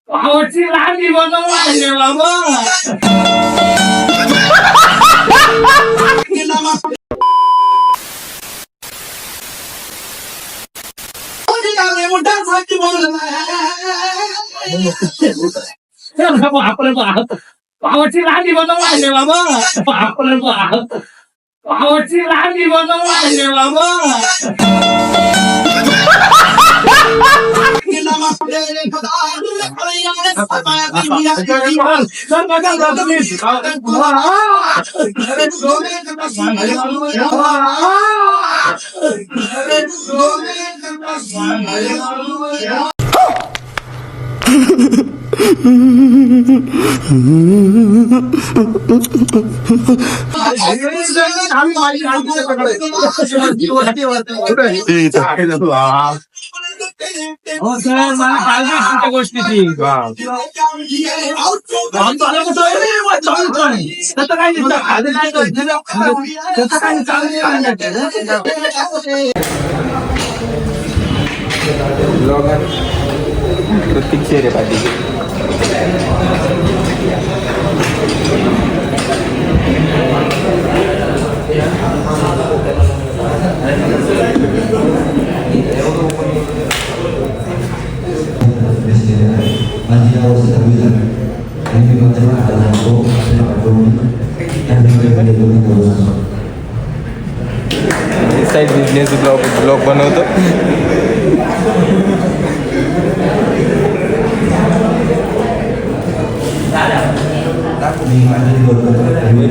आवडची लांडी बनवली बाबा. आवडची लांडी बनवली बाबा. आवडची लांडी बनवली बाबा. हो सर मला काळजी तुमच्या गोष्टीची. प्रत्येक शेरे पाहिजे. साइड बिझनेस ब्लॉग बनवतो.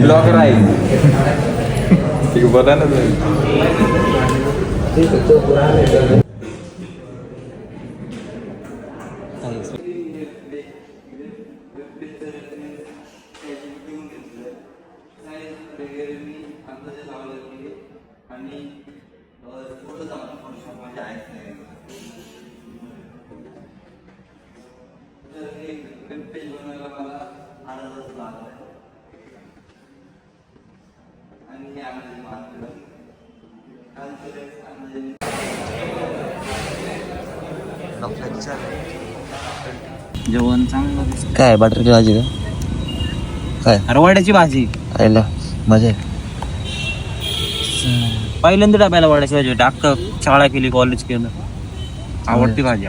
ब्लॉगर आहे बोला ना. जेवण चांगलं. काय बटाट्याची भाजी का काय? हरवाड्याची भाजी खायला मजा आहे. पहिल्यांदा डब्याला वड्याची भाजी अख्खं शाळा केली, कॉलेज केलं. आवडती भाजी.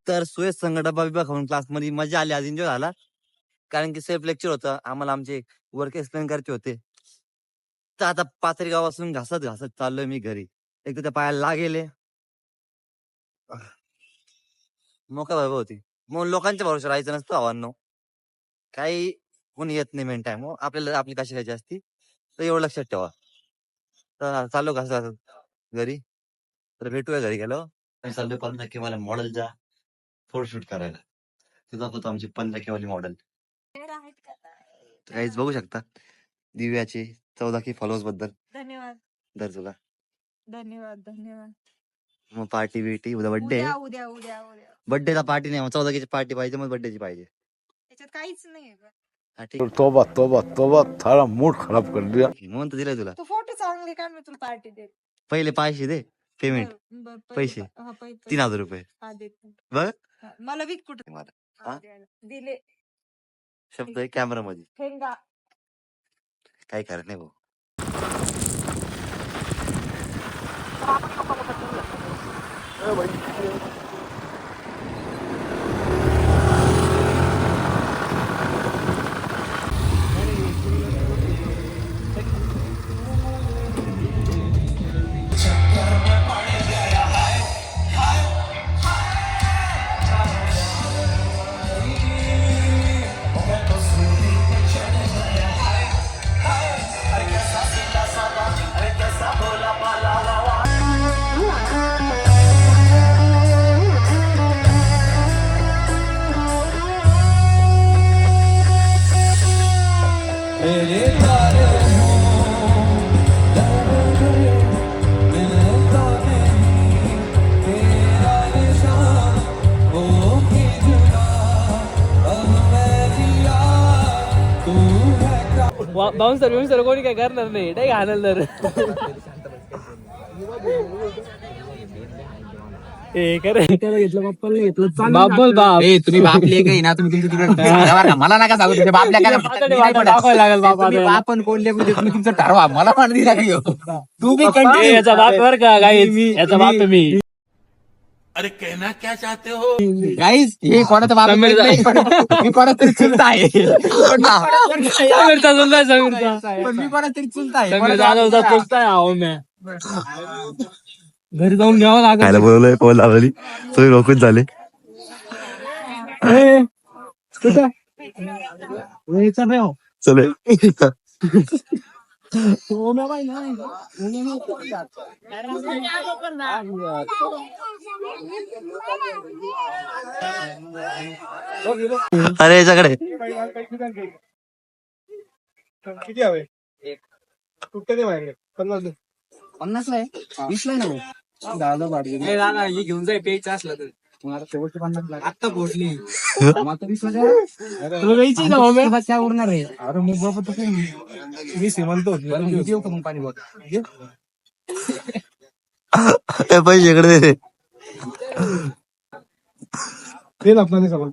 तर सुयश संघ डबा बिबा खाऊन क्लासमध्ये मजा आली, आज एन्जॉय झाला. कारण की सेल्फ लेक्चर होतं, आम्हाला आमचे वर्क एक्सप्लेन करायचे होते. तर आता पाथरी गावापासून घासत घासत चाललोय मी घरी. एक तर त्या पायाला लागेले मोका बाबा होती. मग लोकांच्या भरोसा राहायचं नसतं आव्हानो. काही कोणी येत नाही मेन टाइम. आपल्याला आपली कशी घ्यायची असती तर एवढं लक्षात ठेवा. तर चाललो घासत घासत घरी. तर भेटूया घरी गेलो. चाललोय 15K मला मॉडेलचा फोटोशूट करायला. ते दाखवतो आमची 15K वाली मॉडेल. काहीच बघू शकता दिव्याचे 14K फॉलोअर्स बद्दल धन्यवाद. दर तुला धन्यवाद. धन्यवाद. मग पार्टी बिटी उद्या बर्थडे उद्या उद्या उद्या उद्या बर्थडेला पार्टी नाही, 14K ची पार्टी पाहिजे, मग बर्थडेची पाहिजे. त्याच्यात काहीच नाही. हा ठीक आहे. तोबा तोबा तोबा थारा मूड खराब कर दिया. म्हणून तर दिलाय तुला. तू फोटो चांगले काढ, मी तुला पार्टी देत. पहिले पैसे दे, पेमेंट पैसे. 3000 रुपये बघ. मला विक कुठे हा? दिले शब्द आहे कॅमेरा मध्ये. ठेंगा. काही करत नाही भाऊ. बाउन्सर बिउन्सर कोणी काय करणार नाही, नाही घालणार. तुम्ही बापले काही ना तुम्ही तुमचं तिकडे मला नका सांगू तुमच्या बापल्या आपण कोणले म्हणजे तुम्ही तुमचं ठरवा मला माहिती नाही तू बी याचा बाप बर का याचा बाप मी गाईज हे कोणाचा बाप नाही, मी कोणाचा तरी चुलता आहे पण मी कोणाचा तरी चुलता आहे घरी जाऊन घ्यावं लागेल. खायला बोलवलंय पोल लावली तुम्ही रोखून झाले. चले अरे याच्याकडे किती हवे कुठे ते माझ्याकडे 50 ला आहे 20 ला आहे ना दादा हे घेऊन जाय प्यायचं असलं तर मग आता शेवटचे 50 ला आता पोहोचली आता 20 ला उरणार आहे. अरे मग बाबा तू मी श्रीमंत होतो देऊ का मग पाणी बॉटल पैसे इकडे दे रे. ते लागणार नाही सगळं मग